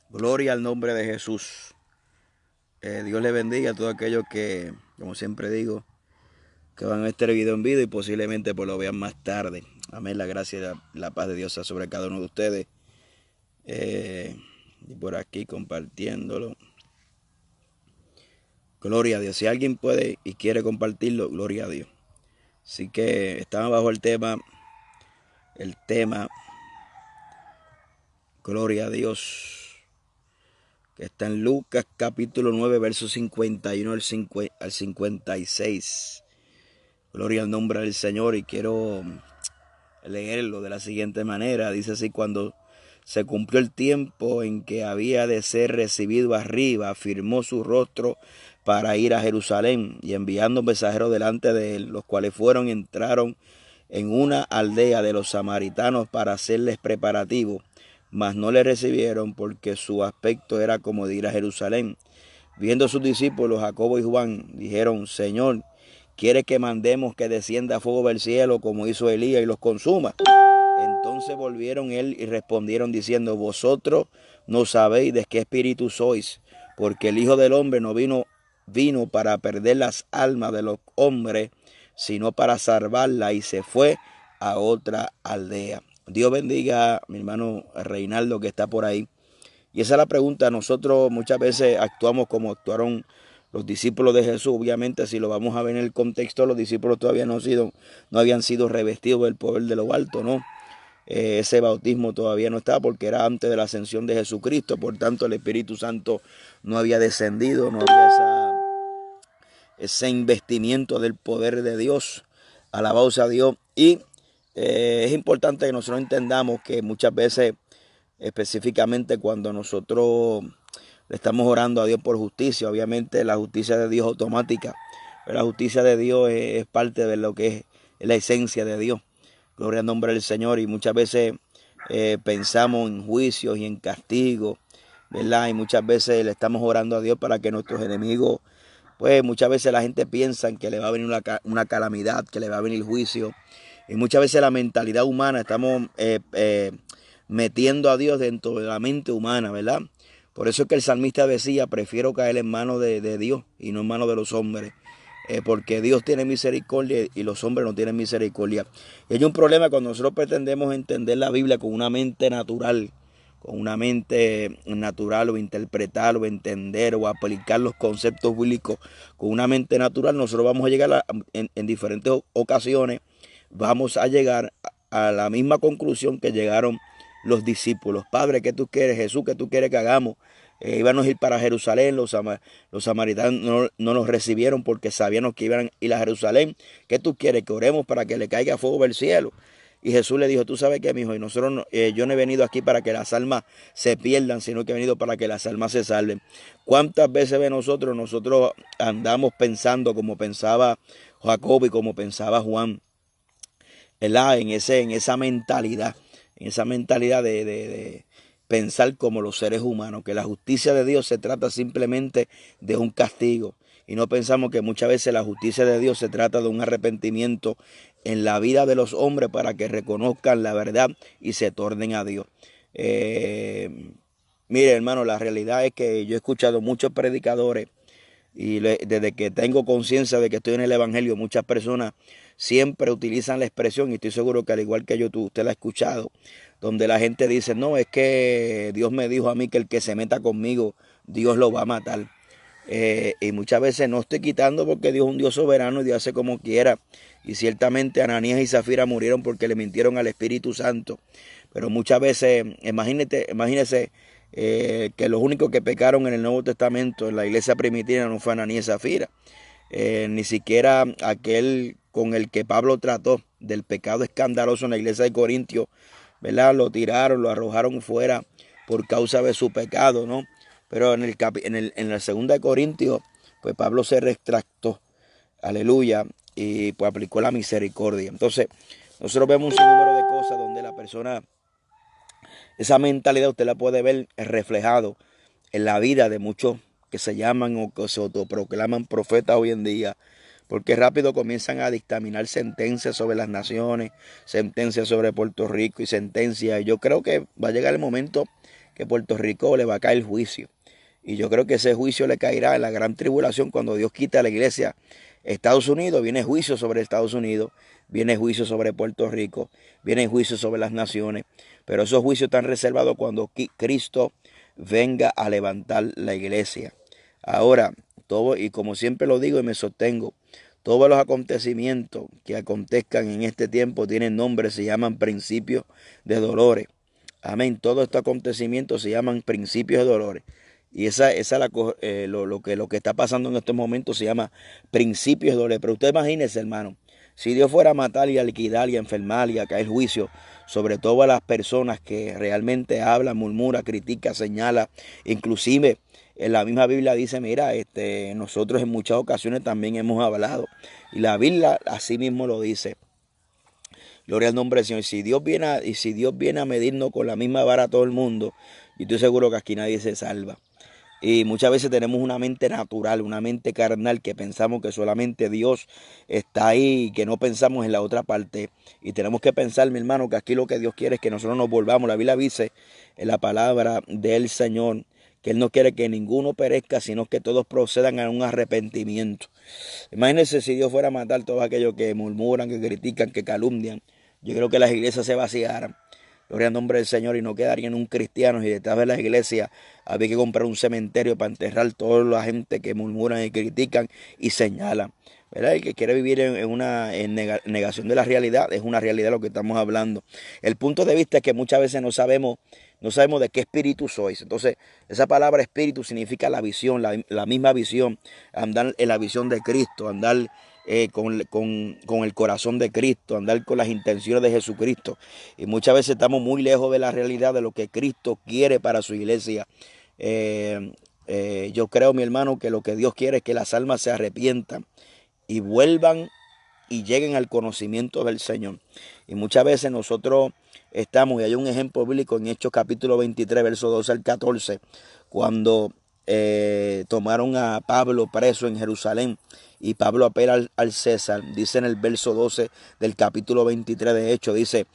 Gloria al nombre de Jesús. Dios le bendiga a todos aquellos que, como siempre digo, que van a este video en video y posiblemente pues lo vean más tarde. Amén. La gracia y la paz de Dios sea sobre cada uno de ustedes. Y por aquí compartiéndolo. Gloria a Dios. Si alguien puede y quiere compartirlo, gloria a Dios. Así que estamos bajo el tema, gloria a Dios, que está en Lucas capítulo 9, versos 51 al 56. Gloria al nombre del Señor, y quiero leerlo de la siguiente manera. Dice así: cuando se cumplió el tiempo en que había de ser recibido arriba, afirmó su rostro para ir a Jerusalén, y enviando mensajeros delante de él, los cuales entraron en una aldea de los samaritanos para hacerles preparativos, mas no le recibieron, porque su aspecto era como de ir a Jerusalén. Viendo sus discípulos, Jacobo y Juan, dijeron: Señor, ¿quiere que mandemos que descienda fuego del cielo como hizo Elías y los consuma? Entonces volvieron él y respondieron diciendo: Vosotros no sabéis de qué espíritu sois, porque el Hijo del Hombre no vino para perder las almas de los hombres, sino para salvarlas. Y se fue a otra aldea. Dios bendiga a mi hermano Reinaldo, que está por ahí. Y esa es la pregunta. Nosotros muchas veces actuamos como actuaron los discípulos de Jesús. Obviamente, si lo vamos a ver en el contexto, los discípulos todavía no habían sido revestidos del poder de lo alto, ¿no? Ese bautismo todavía no estaba, porque era antes de la ascensión de Jesucristo. Por tanto, el Espíritu Santo no había descendido, no había ese investimiento del poder de Dios. Alabados a Dios. Y es importante que nosotros entendamos que muchas veces, específicamente cuando nosotros le estamos orando a Dios por justicia, obviamente la justicia de Dios es automática, pero la justicia de Dios es parte de lo que es la esencia de Dios. Gloria al nombre del Señor. Y muchas veces pensamos en juicios y en castigo, ¿verdad? Y muchas veces le estamos orando a Dios para que nuestros enemigos, pues muchas veces la gente piensa que le va a venir una calamidad, que le va a venir juicio. Y muchas veces la mentalidad humana, estamos metiendo a Dios dentro de la mente humana, ¿verdad? Por eso es que el salmista decía: prefiero caer en manos de Dios y no en manos de los hombres. Porque Dios tiene misericordia y los hombres no tienen misericordia. Y hay un problema cuando nosotros pretendemos entender la Biblia con una mente natural, o interpretar o entender o aplicar los conceptos bíblicos con una mente natural. Nosotros vamos a llegar en diferentes ocasiones, vamos a llegar a la misma conclusión que llegaron los discípulos. Padre, ¿qué tú quieres? Jesús, ¿qué tú quieres que hagamos? Íbamos a ir para Jerusalén. Los samaritanos no nos recibieron porque sabían que iban a ir a Jerusalén. ¿Qué tú quieres? Que oremos para que le caiga fuego del cielo. Y Jesús le dijo: tú sabes qué, mi hijo, y yo no he venido aquí para que las almas se pierdan, sino que he venido para que las almas se salven. ¿Cuántas veces nosotros andamos pensando como pensaba Jacob y como pensaba Juan, ¿verdad? En esa mentalidad de pensar como los seres humanos, que la justicia de Dios se trata simplemente de un castigo. Y no pensamos que muchas veces la justicia de Dios se trata de un arrepentimiento en la vida de los hombres, para que reconozcan la verdad y se tornen a Dios. Mire, hermano, la realidad es que yo he escuchado muchos predicadores, y desde que tengo conciencia de que estoy en el Evangelio, muchas personas siempre utilizan la expresión, y estoy seguro que al igual que yo, usted la ha escuchado, donde la gente dice: no, es que Dios me dijo a mí que el que se meta conmigo, Dios lo va a matar. Y muchas veces no estoy quitando, porque Dios es un Dios soberano y Dios hace como quiera. Y ciertamente Ananías y Zafira murieron porque le mintieron al Espíritu Santo. Pero muchas veces, imagínese que los únicos que pecaron en el Nuevo Testamento, en la iglesia primitiva, no fue Ananías y Zafira. Ni siquiera aquel con el que Pablo trató del pecado escandaloso en la iglesia de Corintios, ¿verdad? Lo tiraron, lo arrojaron fuera por causa de su pecado, ¿no? Pero en la segunda de Corintios, pues Pablo se retractó, aleluya, y pues aplicó la misericordia. Entonces, nosotros vemos un sinnúmero de cosas donde la persona, esa mentalidad usted la puede ver reflejado en la vida de muchos que se llaman o que se autoproclaman profetas hoy en día, porque rápido comienzan a dictaminar sentencias sobre las naciones, sentencias sobre Puerto Rico y sentencias. Y yo creo que va a llegar el momento que Puerto Rico le va a caer juicio. Y yo creo que ese juicio le caerá en la gran tribulación cuando Dios quita a la iglesia. Estados Unidos, viene juicio sobre Estados Unidos, viene juicio sobre Puerto Rico, viene juicio sobre las naciones, pero esos juicios están reservados cuando Cristo venga a levantar la iglesia. Ahora, todo, y como siempre lo digo y me sostengo, todos los acontecimientos que acontezcan en este tiempo tienen nombre, se llaman principios de dolores. Amén. Todos estos acontecimientos se llaman principios de dolores. Y lo que está pasando en estos momentos se llama principios de dolores. Pero usted imagínese, hermano, si Dios fuera a matar y a liquidar y a enfermar y a caer juicio sobre todas las personas que realmente hablan, murmura, critica, señala, inclusive en la misma Biblia dice, mira, nosotros en muchas ocasiones también hemos hablado. Y la Biblia así mismo lo dice. Gloria al nombre del Señor. Si Dios viene a medirnos con la misma vara a todo el mundo, yo estoy seguro que aquí nadie se salva. Y muchas veces tenemos una mente natural, una mente carnal, que pensamos que solamente Dios está ahí y que no pensamos en la otra parte. Y tenemos que pensar, mi hermano, que aquí lo que Dios quiere es que nosotros nos volvamos. La Biblia dice en la palabra del Señor que Él no quiere que ninguno perezca, sino que todos procedan a un arrepentimiento. Imagínense si Dios fuera a matar a todos aquellos que murmuran, que critican, que calumnian. Yo creo que las iglesias se vaciaran. Gloria al nombre del Señor, y no quedarían un cristiano. Y detrás de las iglesias había que comprar un cementerio para enterrar toda la gente que murmuran y critican y señalan. ¿Verdad? El que quiere vivir en negación de la realidad, es una realidad lo que estamos hablando. El punto de vista es que muchas veces no sabemos de qué espíritu sois. Entonces, esa palabra espíritu significa la visión, la misma visión, andar en la visión de Cristo, andar con el corazón de Cristo, andar con las intenciones de Jesucristo. Y muchas veces estamos muy lejos de la realidad de lo que Cristo quiere para su iglesia. Yo creo, mi hermano, que lo que Dios quiere es que las almas se arrepientan y vuelvan y lleguen al conocimiento del Señor. Y muchas veces nosotros estamos, y hay un ejemplo bíblico en Hechos capítulo 23, versos 12 al 14, cuando tomaron a Pablo preso en Jerusalén y Pablo apela al César. Dice en el verso 12 del capítulo 23 de Hechos, dice,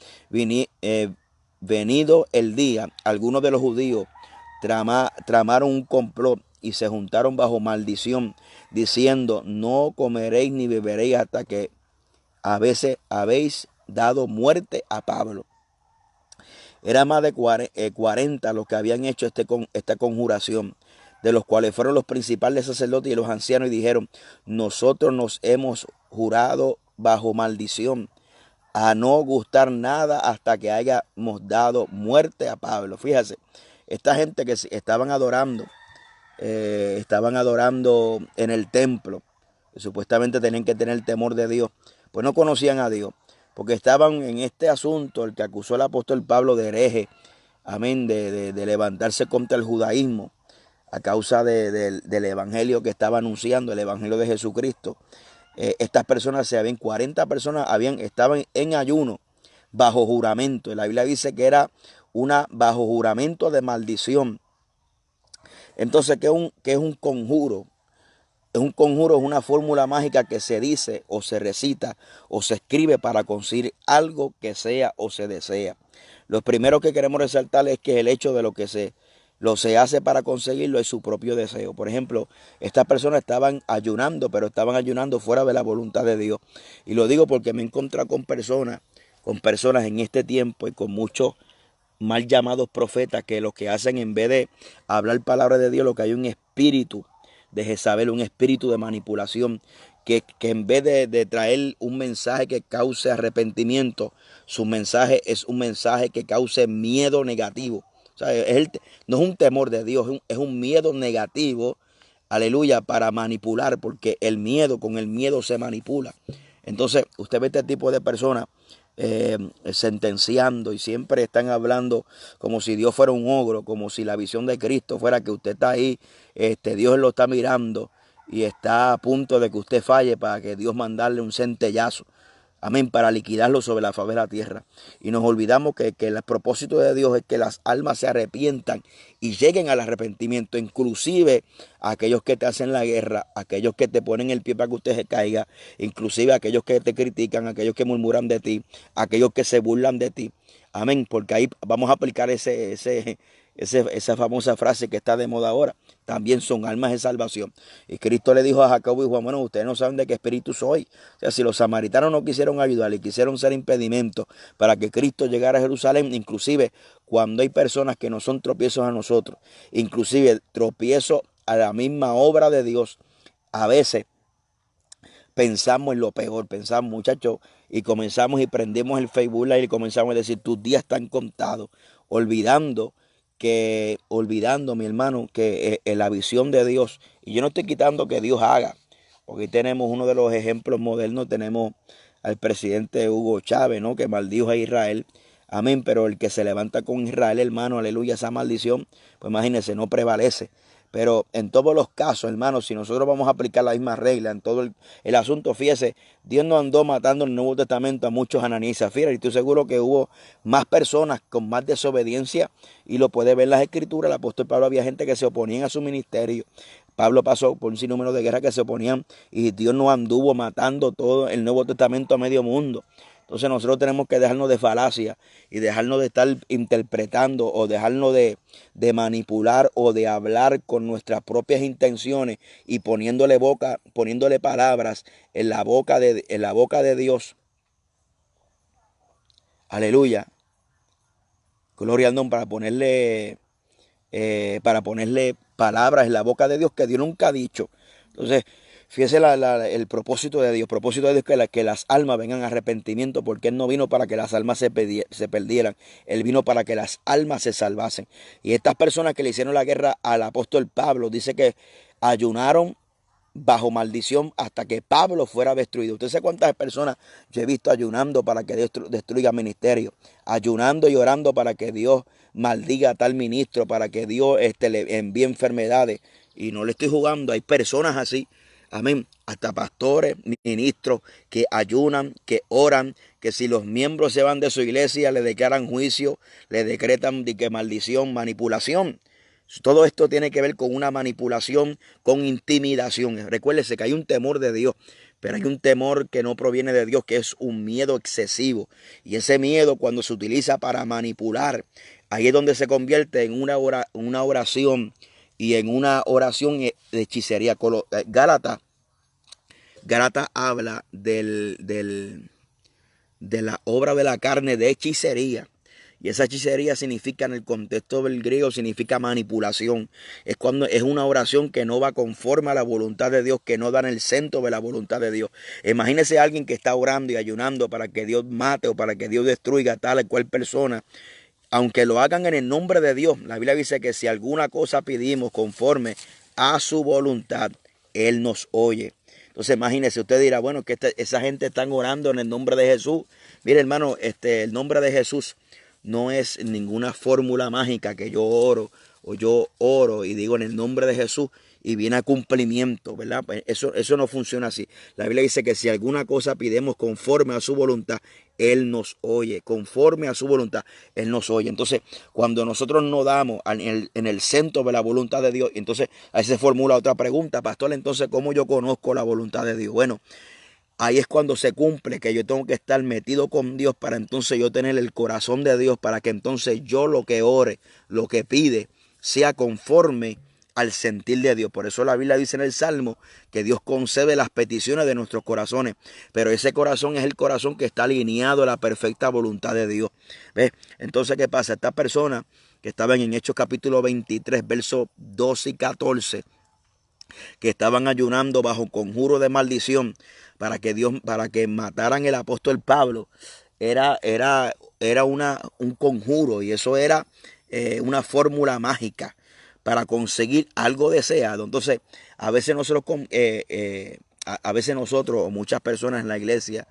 venido el día, algunos de los judíos tramaron un complot y se juntaron bajo maldición, diciendo, no comeréis ni beberéis hasta que a veces habéis dado muerte a Pablo. Era más de 40 los que habían hecho esta conjuración, de los cuales fueron los principales sacerdotes y los ancianos, y dijeron, nosotros nos hemos jurado bajo maldición a no gustar nada hasta que hayamos dado muerte a Pablo. Fíjese, esta gente que estaban adorando en el templo, que supuestamente tenían que tener temor de Dios, pues no conocían a Dios, porque estaban en este asunto, el que acusó al apóstol Pablo de hereje, amén, de levantarse contra el judaísmo a causa del evangelio que estaba anunciando, el evangelio de Jesucristo. Estas personas 40 personas estaban en ayuno bajo juramento. La Biblia dice que era bajo juramento de maldición. Entonces, ¿qué es un conjuro? Es un conjuro, es una fórmula mágica que se dice o se recita o se escribe para conseguir algo que sea o se desea. Lo primero que queremos resaltar es que el hecho de lo se hace para conseguirlo es su propio deseo. Por ejemplo, estas personas estaban ayunando, pero estaban ayunando fuera de la voluntad de Dios. Y lo digo porque me he encontrado con personas en este tiempo y con muchos mal llamados profetas que lo que hacen, en vez de hablar palabra de Dios, lo que hay un espíritu de Jezabel, un espíritu de manipulación, que en vez de traer un mensaje que cause arrepentimiento, su mensaje es un mensaje que cause miedo negativo. O sea, no es un temor de Dios, es un miedo negativo, aleluya, para manipular, porque con el miedo se manipula. Entonces, usted ve este tipo de personas sentenciando, y siempre están hablando como si Dios fuera un ogro, como si la visión de Cristo fuera que usted está ahí, Dios lo está mirando y está a punto de que usted falle para que Dios mandarle un centellazo, amén, para liquidarlo sobre la faz de la tierra. Y nos olvidamos que el propósito de Dios es que las almas se arrepientan y lleguen al arrepentimiento, inclusive aquellos que te hacen la guerra, aquellos que te ponen el pie para que usted se caiga, inclusive aquellos que te critican, aquellos que murmuran de ti, aquellos que se burlan de ti. Amén, porque ahí vamos a aplicar ese esa famosa frase que está de moda ahora, también son almas de salvación. Y Cristo le dijo a Jacobo y Juan, bueno, ustedes no saben de qué espíritu soy. O sea, si los samaritanos no quisieron ayudar y quisieron ser impedimento para que Cristo llegara a Jerusalén, inclusive cuando hay personas que no son tropiezos a nosotros, inclusive tropiezos a la misma obra de Dios, a veces pensamos en lo peor, pensamos, muchachos, y comenzamos y prendemos el Facebook Live y comenzamos a decir, tus días están contados, olvidando mi hermano, que la visión de Dios, y yo no estoy quitando que Dios haga, porque tenemos uno de los ejemplos modernos, tenemos al presidente Hugo Chávez, ¿no? Que maldijo a Israel, amén, pero el que se levanta con Israel, hermano, aleluya, esa maldición, pues imagínense, no prevalece. Pero en todos los casos, hermanos, si nosotros vamos a aplicar la misma regla en todo el asunto, fíjese, Dios no andó matando en el Nuevo Testamento a muchos ananías y zafira, y estoy seguro que hubo más personas con más desobediencia, y lo puede ver en las escrituras. El apóstol Pablo, había gente que se oponían a su ministerio. Pablo pasó por un sinnúmero de guerras que se oponían, y Dios no anduvo matando todo el Nuevo Testamento a medio mundo. Entonces nosotros tenemos que dejarnos de falacia y dejarnos de estar interpretando o dejarnos de manipular o de hablar con nuestras propias intenciones y poniéndole palabras en la boca de Dios. Aleluya. Gloria al nombre, para ponerle palabras en la boca de Dios que Dios nunca ha dicho. Entonces, fíjese el propósito de Dios. El propósito de Dios es que las almas vengan a arrepentimiento, porque Él no vino para que las almas se perdieran. Él vino para que las almas se salvasen. Y estas personas que le hicieron la guerra al apóstol Pablo, dice que ayunaron bajo maldición hasta que Pablo fuera destruido. Usted sabe cuántas personas yo he visto ayunando para que Dios destruya ministerio, ayunando y orando para que Dios maldiga a tal ministro, para que Dios le envíe enfermedades. Y no le estoy jugando, hay personas así, amén, hasta pastores, ministros que ayunan, que oran, que si los miembros se van de su iglesia le declaran juicio, le decretan de que maldición, manipulación. Todo esto tiene que ver con una manipulación, con intimidación. Recuérdese que hay un temor de Dios, pero hay un temor que no proviene de Dios, que es un miedo excesivo. Y ese miedo, cuando se utiliza para manipular, ahí es donde se convierte en una oración, y en una oración de hechicería. Gálatas habla de la obra de la carne de hechicería. Y esa hechicería significa, en el contexto del griego, significa manipulación. Es una oración que no va conforme a la voluntad de Dios, que no da en el centro de la voluntad de Dios. Imagínese a alguien que está orando y ayunando para que Dios mate o para que Dios destruya a tal o cual persona. Aunque lo hagan en el nombre de Dios, la Biblia dice que si alguna cosa pedimos conforme a su voluntad, Él nos oye. Entonces imagínese, usted dirá, bueno, que esa gente está orando en el nombre de Jesús. Mire, hermano, el nombre de Jesús no es ninguna fórmula mágica que yo oro y digo en el nombre de Jesús y viene a cumplimiento, ¿verdad? Pues eso no funciona así. La Biblia dice que si alguna cosa pidemos conforme a su voluntad, Él nos oye. Conforme a su voluntad, Él nos oye. Entonces, cuando nosotros nos damos en el centro de la voluntad de Dios, entonces ahí se formula otra pregunta, pastor, entonces, ¿cómo yo conozco la voluntad de Dios? Bueno, ahí es cuando se cumple que yo tengo que estar metido con Dios para entonces yo tener el corazón de Dios, para que entonces yo lo que ore, lo que pide, sea conforme al sentir de Dios. Por eso la Biblia dice en el Salmo que Dios concede las peticiones de nuestros corazones, pero ese corazón es el corazón que está alineado a la perfecta voluntad de Dios. ¿Ves? Entonces, ¿qué pasa? Estas personas que estaban en Hechos capítulo 23, versos 12 y 14, que estaban ayunando bajo conjuro de maldición para que mataran el apóstol Pablo, era un conjuro, y eso era una fórmula mágica para conseguir algo deseado. Entonces, a veces nosotros o muchas personas en la iglesia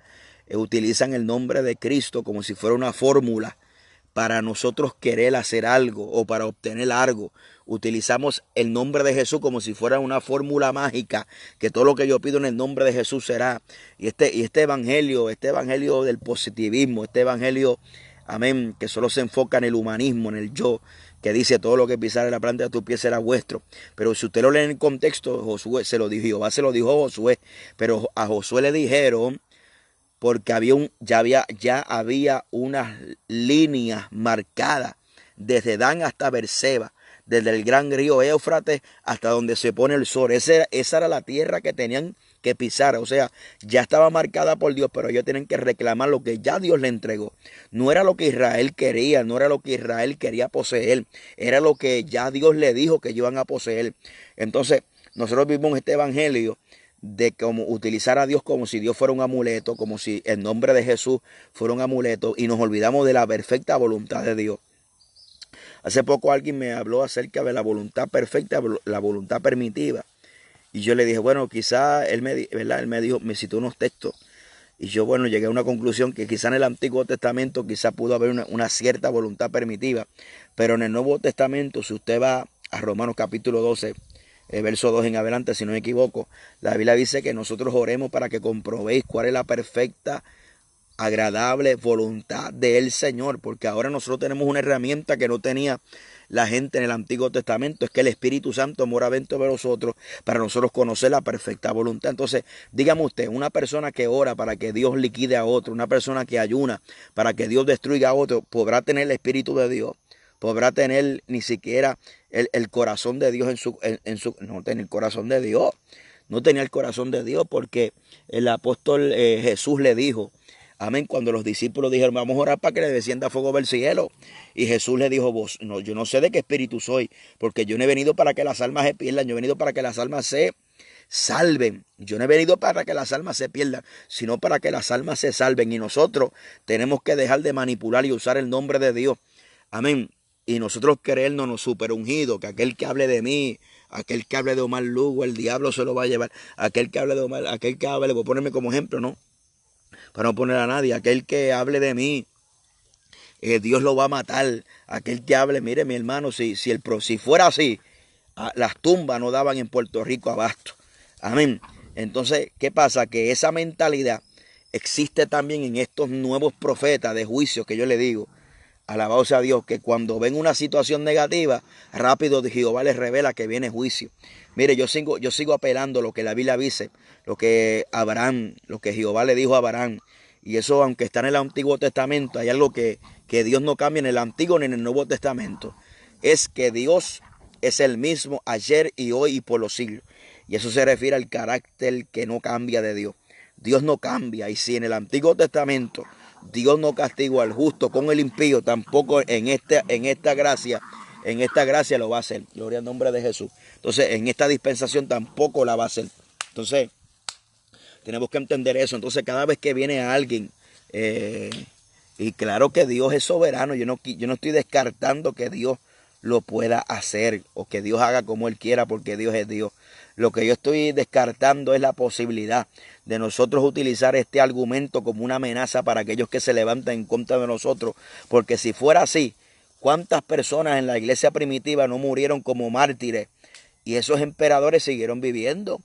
utilizan el nombre de Cristo como si fuera una fórmula para nosotros querer hacer algo o para obtener algo. Utilizamos el nombre de Jesús como si fuera una fórmula mágica, que todo lo que yo pido en el nombre de Jesús será. Y este evangelio del positivismo, este evangelio, amén, que solo se enfoca en el humanismo, en el yo, que dice todo lo que pisare la planta de tu pie será vuestro. Pero si usted lo lee en el contexto, Josué se lo dijo, Jehová se lo dijo a Josué, pero a Josué le dijeron, porque ya había unas líneas marcadas desde Dan hasta Berseba, desde el gran río Éufrates hasta donde se pone el sol. Esa era la tierra que tenían que pisar. O sea, ya estaba marcada por Dios, pero ellos tienen que reclamar lo que ya Dios le entregó. No era lo que Israel quería, no era lo que Israel quería poseer, era lo que ya Dios le dijo que iban a poseer. Entonces, nosotros vivimos este evangelio de cómo utilizar a Dios como si Dios fuera un amuleto, como si el nombre de Jesús fuera un amuleto, y nos olvidamos de la perfecta voluntad de Dios. Hace poco alguien me habló acerca de la voluntad perfecta, la voluntad permitiva. Y yo le dije, bueno, quizá ¿verdad? Él me dijo, me citó unos textos. Y yo, bueno, llegué a una conclusión que quizá en el Antiguo Testamento quizá pudo haber una cierta voluntad permitiva. Pero en el Nuevo Testamento, si usted va a Romanos capítulo 12, verso 2 en adelante, si no me equivoco, la Biblia dice que nosotros oremos para que comprobéis cuál es la perfecta, agradable voluntad del Señor, porque ahora nosotros tenemos una herramienta que no tenía la gente en el Antiguo Testamento, es que el Espíritu Santo mora dentro de nosotros para nosotros conocer la perfecta voluntad. Entonces, dígame usted, una persona que ora para que Dios liquide a otro, una persona que ayuna para que Dios destruya a otro, ¿podrá tener el Espíritu de Dios? ¿Podrá tener ni siquiera el corazón de Dios no tenía el corazón de Dios? No tenía el corazón de Dios, porque el apóstol Jesús le dijo, amén, cuando los discípulos dijeron, vamos a orar para que le descienda fuego del cielo. Y Jesús le dijo, yo no sé de qué espíritu soy, porque yo no he venido para que las almas se pierdan, yo he venido para que las almas se salven. Yo no he venido para que las almas se pierdan, sino para que las almas se salven. Y nosotros tenemos que dejar de manipular y usar el nombre de Dios. Amén. Y nosotros creernos los super ungidos, que aquel que hable de mí, aquel que hable de Omar Lugo, el diablo se lo va a llevar. Aquel que hable de Omar, aquel que hable, voy a ponerme como ejemplo, ¿no? Para no poner a nadie, aquel que hable de mí, Dios lo va a matar. Aquel que hable, mire mi hermano, si fuera así, las tumbas no daban en Puerto Rico abasto. Amén. Entonces, ¿qué pasa? Que esa mentalidad existe también en estos nuevos profetas de juicio que yo le digo. Alabado sea Dios, que cuando ven una situación negativa, rápido Jehová les revela que viene juicio. Mire, yo sigo apelando lo que la Biblia dice, lo que Jehová le dijo a Abraham. Y eso, aunque está en el Antiguo Testamento, hay algo que Dios no cambia en el Antiguo ni en el Nuevo Testamento. Es que Dios es el mismo ayer y hoy y por los siglos. Y eso se refiere al carácter que no cambia de Dios. Dios no cambia. Y si en el Antiguo Testamento Dios no castigó al justo con el impío, tampoco en esta gracia lo va a hacer. Gloria al nombre de Jesús. Entonces, en esta dispensación tampoco la va a hacer. Entonces, tenemos que entender eso. Entonces, cada vez que viene alguien, y claro que Dios es soberano, yo no estoy descartando que Dios lo pueda hacer o que Dios haga como Él quiera, porque Dios es Dios. Lo que yo estoy descartando es la posibilidad de nosotros utilizar este argumento como una amenaza para aquellos que se levantan en contra de nosotros, porque si fuera así, ¿cuántas personas en la iglesia primitiva no murieron como mártires? Y esos emperadores siguieron viviendo.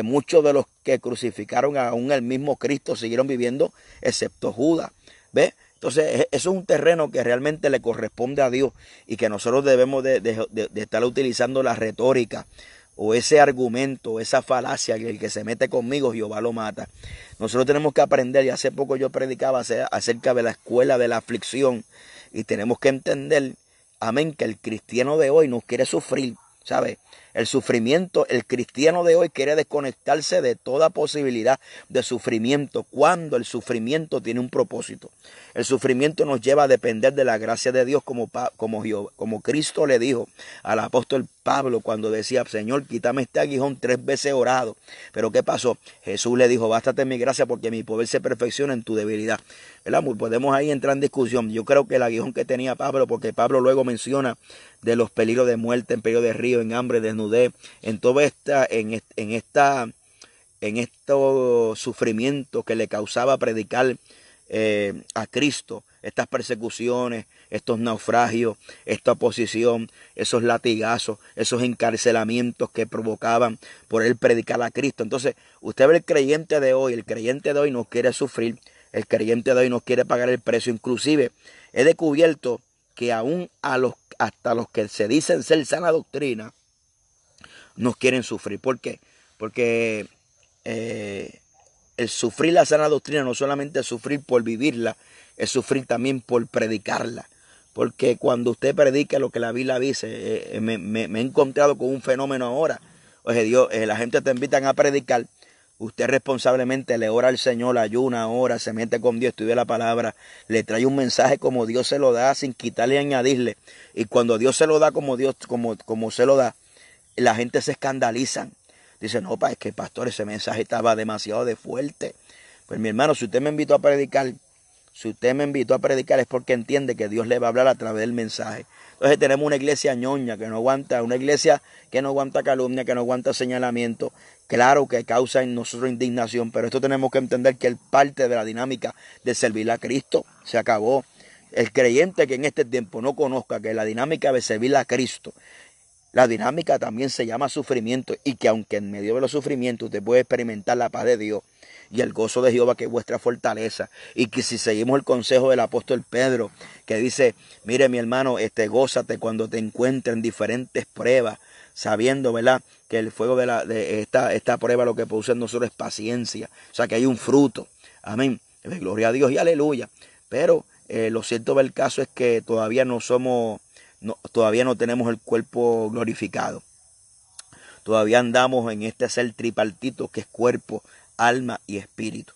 Muchos de los que crucificaron aún el mismo Cristo siguieron viviendo, excepto Judas. ¿Ves? Entonces, eso es un terreno que realmente le corresponde a Dios y que nosotros debemos de estar utilizando la retórica o ese argumento, esa falacia que el que se mete conmigo, Jehová lo mata. Nosotros tenemos que aprender, y hace poco yo predicaba acerca de la escuela de la aflicción, y tenemos que entender, amén, que el cristiano de hoy no quiere sufrir, ¿sabe? El sufrimiento, el cristiano de hoy quiere desconectarse de toda posibilidad de sufrimiento, cuando el sufrimiento tiene un propósito. El sufrimiento nos lleva a depender de la gracia de Dios, como Cristo le dijo al apóstol Pablo cuando decía, Señor, quítame este aguijón, 3 veces orado. Pero ¿qué pasó? Jesús le dijo, bástate mi gracia porque mi poder se perfecciona en tu debilidad. ¿Verdad? Podemos ahí entrar en discusión. Yo creo que el aguijón que tenía Pablo, porque Pablo luego menciona de los peligros de muerte, en peligro de río, en hambre, desnudez, en todo estos sufrimientos que le causaba predicar a Cristo, estas persecuciones, estos naufragios, esta oposición, esos latigazos, esos encarcelamientos que provocaban por él predicar a Cristo. Entonces, usted ve el creyente de hoy no quiere sufrir, el creyente de hoy no quiere pagar el precio. Inclusive, he descubierto que aún hasta los que se dicen ser sana doctrina, no quieren sufrir. ¿Por qué? Porque el sufrir la sana doctrina no solamente es sufrir por vivirla, es sufrir también por predicarla. Porque cuando usted predica lo que la Biblia dice, me he encontrado con un fenómeno ahora. Oye, Dios, la gente te invitan a predicar. Usted responsablemente le ora al Señor, ayuna, ora, se mete con Dios, estudia la palabra, le trae un mensaje como Dios se lo da, sin quitarle y añadirle. Y cuando Dios se lo da como Dios, como se lo da, la gente se escandaliza. Dice, no, es que pastor, ese mensaje estaba demasiado de fuerte. Pues mi hermano, si usted me invitó a predicar, es porque entiende que Dios le va a hablar a través del mensaje. Entonces tenemos una iglesia ñoña que no aguanta, una iglesia que no aguanta calumnia, que no aguanta señalamiento. Claro que causa en nosotros indignación, pero esto tenemos que entender que es parte de la dinámica de servir a Cristo. Se acabó. El creyente que en este tiempo no conozca que la dinámica de servir a Cristo, la dinámica también se llama sufrimiento, y que aunque en medio de los sufrimientos usted puede experimentar la paz de Dios y el gozo de Jehová, que es vuestra fortaleza, y que si seguimos el consejo del apóstol Pedro, que dice, mire mi hermano, gózate cuando te encuentres en diferentes pruebas, sabiendo, ¿verdad?, que el fuego de esta prueba lo que produce en nosotros es paciencia, o sea que hay un fruto, amén, gloria a Dios y aleluya. Pero lo cierto del caso es que todavía todavía no tenemos el cuerpo glorificado. Todavía andamos en este ser tripartito que es cuerpo, alma y espíritu.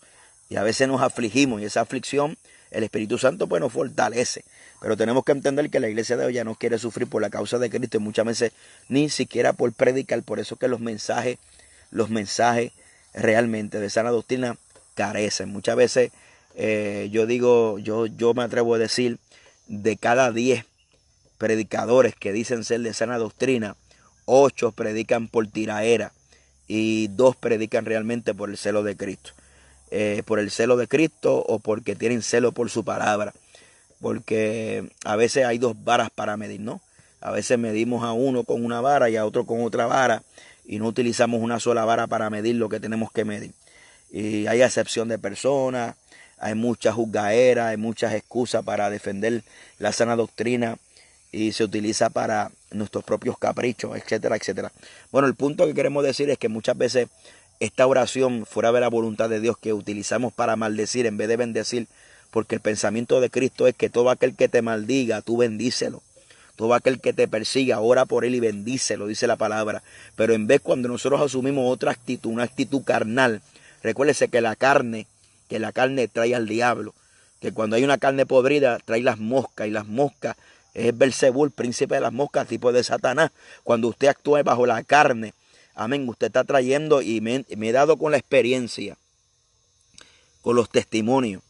Y a veces nos afligimos, y esa aflicción el Espíritu Santo pues nos fortalece. Pero tenemos que entender que la iglesia de hoy ya no quiere sufrir por la causa de Cristo, y muchas veces ni siquiera por predicar. Por eso que los mensajes realmente de sana doctrina carecen. Muchas veces yo me atrevo a decir, de cada 10 predicadores que dicen ser de sana doctrina, 8 predican por tiraera y 2 predican realmente por el celo de Cristo. Por el celo de Cristo, o porque tienen celo por su palabra. Porque a veces hay 2 varas para medir, ¿no? A veces medimos a uno con una vara y a otro con otra vara, y no utilizamos una sola vara para medir lo que tenemos que medir. Y hay acepción de personas, hay mucha juzgaera, hay muchas excusas para defender la sana doctrina, y se utiliza para nuestros propios caprichos, etcétera, etcétera. Bueno, el punto que queremos decir es que muchas veces esta oración fuera de la voluntad de Dios, que utilizamos para maldecir en vez de bendecir, porque el pensamiento de Cristo es que todo aquel que te maldiga, tú bendícelo. Todo aquel que te persiga, ora por él y bendícelo, dice la palabra. Pero en vez, cuando nosotros asumimos otra actitud, una actitud carnal, recuérdese que la carne trae al diablo. Que cuando hay una carne podrida, trae las moscas, y las moscas es Belzebul, príncipe de las moscas, tipo de Satanás. Cuando usted actúa bajo la carne, amén, usted está trayendo, y me he dado con la experiencia, con los testimonios,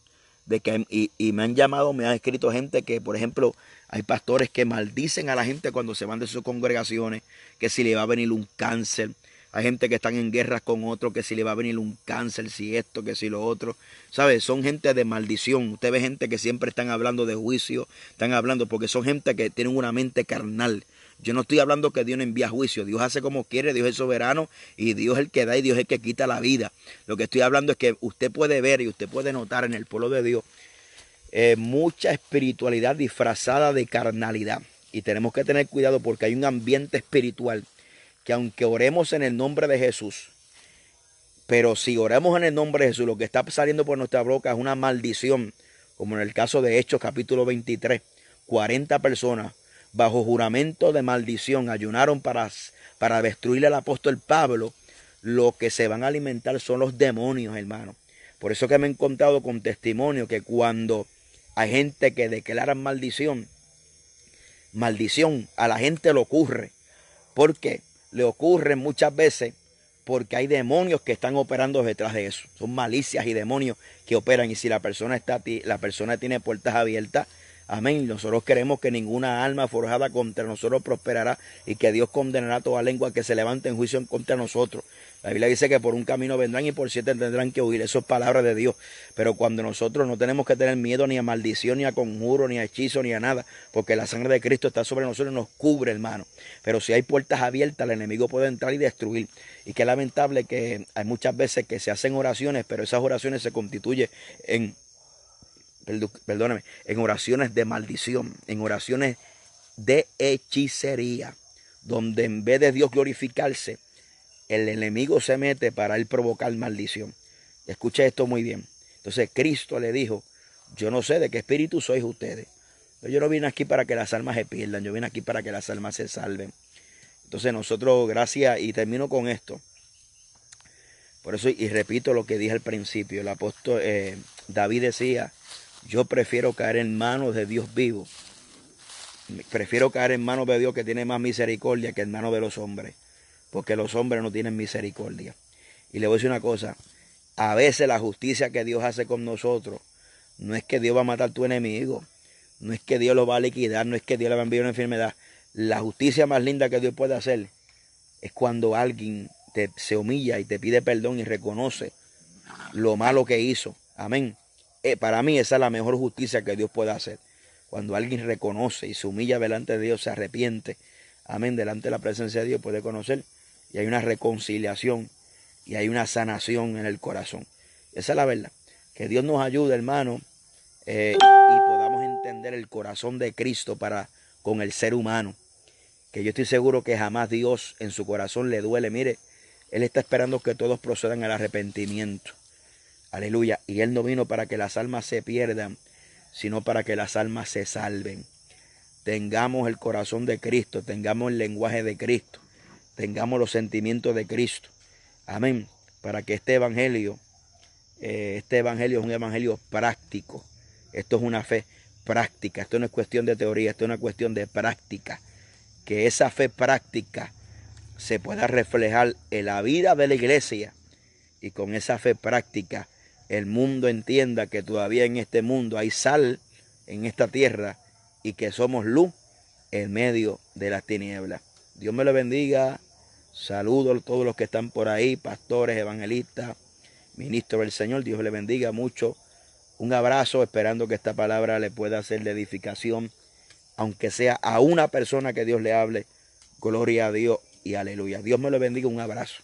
de que y me han llamado, me han escrito gente que, por ejemplo, hay pastores que maldicen a la gente cuando se van de sus congregaciones, que si le va a venir un cáncer. Hay gente que están en guerras con otros, que si le va a venir un cáncer, si esto, que si lo otro. ¿Sabes? Son gente de maldición. Usted ve gente que siempre están hablando de juicio, están hablando, porque son gente que tienen una mente carnal. Yo no estoy hablando que Dios no envía juicio. Dios hace como quiere, Dios es soberano, y Dios es el que da, y Dios es el que quita la vida. Lo que estoy hablando es que usted puede ver y usted puede notar en el pueblo de Dios mucha espiritualidad disfrazada de carnalidad. Y tenemos que tener cuidado, porque hay un ambiente espiritual que, aunque oremos en el nombre de Jesús, pero si oramos en el nombre de Jesús, lo que está saliendo por nuestra boca es una maldición, como en el caso de Hechos capítulo 23, 40 personas bajo juramento de maldición ayunaron para destruir al apóstol Pablo. Lo que se van a alimentar son los demonios, hermano. Por eso que me he encontrado con testimonio que cuando hay gente que declara maldición, a la gente le ocurre. ¿Por qué? Le ocurre muchas veces porque hay demonios que están operando detrás de eso. Son malicias y demonios que operan. Y si la persona tiene puertas abiertas, amén, nosotros queremos que ninguna alma forjada contra nosotros prosperará, y que Dios condenará toda lengua que se levante en juicio contra nosotros. La Biblia dice que por un camino vendrán y por 7 tendrán que huir. Eso es palabra de Dios. Pero cuando nosotros no tenemos que tener miedo ni a maldición, ni a conjuro, ni a hechizo, ni a nada, porque la sangre de Cristo está sobre nosotros y nos cubre, hermano. Pero si hay puertas abiertas, el enemigo puede entrar y destruir. Y qué lamentable que hay muchas veces que se hacen oraciones, pero esas oraciones se constituyen en oraciones de maldición, en oraciones de hechicería, donde en vez de Dios glorificarse, el enemigo se mete para él provocar maldición. Escuche esto muy bien. Entonces Cristo le dijo, yo no sé de qué espíritu sois ustedes. Yo no vine aquí para que las almas se pierdan, yo vine aquí para que las almas se salven. Entonces nosotros, gracias, y termino con esto. Por eso, y repito lo que dije al principio, el apóstol David decía, yo prefiero caer en manos de Dios vivo. Prefiero caer en manos de Dios que tiene más misericordia que en manos de los hombres. Porque los hombres no tienen misericordia. Y le voy a decir una cosa, a veces la justicia que Dios hace con nosotros, no es que Dios va a matar a tu enemigo, no es que Dios lo va a liquidar, no es que Dios le va a enviar una enfermedad. La justicia más linda que Dios puede hacer es cuando alguien se humilla y te pide perdón y reconoce lo malo que hizo. Amén. Para mí esa es la mejor justicia que Dios puede hacer. Cuando alguien reconoce y se humilla delante de Dios, se arrepiente. Amén. Delante de la presencia de Dios puede conocer. Y hay una reconciliación y hay una sanación en el corazón. Esa es la verdad. Que Dios nos ayude, hermano, y podamos entender el corazón de Cristo para con el ser humano. Que yo estoy seguro que jamás Dios en su corazón le duele. Mire, Él está esperando que todos procedan al arrepentimiento. Aleluya. Y Él no vino para que las almas se pierdan, sino para que las almas se salven. Tengamos el corazón de Cristo, tengamos el lenguaje de Cristo, tengamos los sentimientos de Cristo. Amén. Para que este evangelio es un evangelio práctico. Esto es una fe práctica. Esto no es cuestión de teoría, esto es una cuestión de práctica. Que esa fe práctica se pueda reflejar en la vida de la iglesia y con esa fe práctica el mundo entienda que todavía en este mundo hay sal en esta tierra y que somos luz en medio de las tinieblas. Dios me lo bendiga. Saludos a todos los que están por ahí, pastores, evangelistas, ministros del Señor. Dios le bendiga mucho. Un abrazo, esperando que esta palabra le pueda ser de edificación, aunque sea a una persona que Dios le hable. Gloria a Dios y aleluya. Dios me lo bendiga. Un abrazo.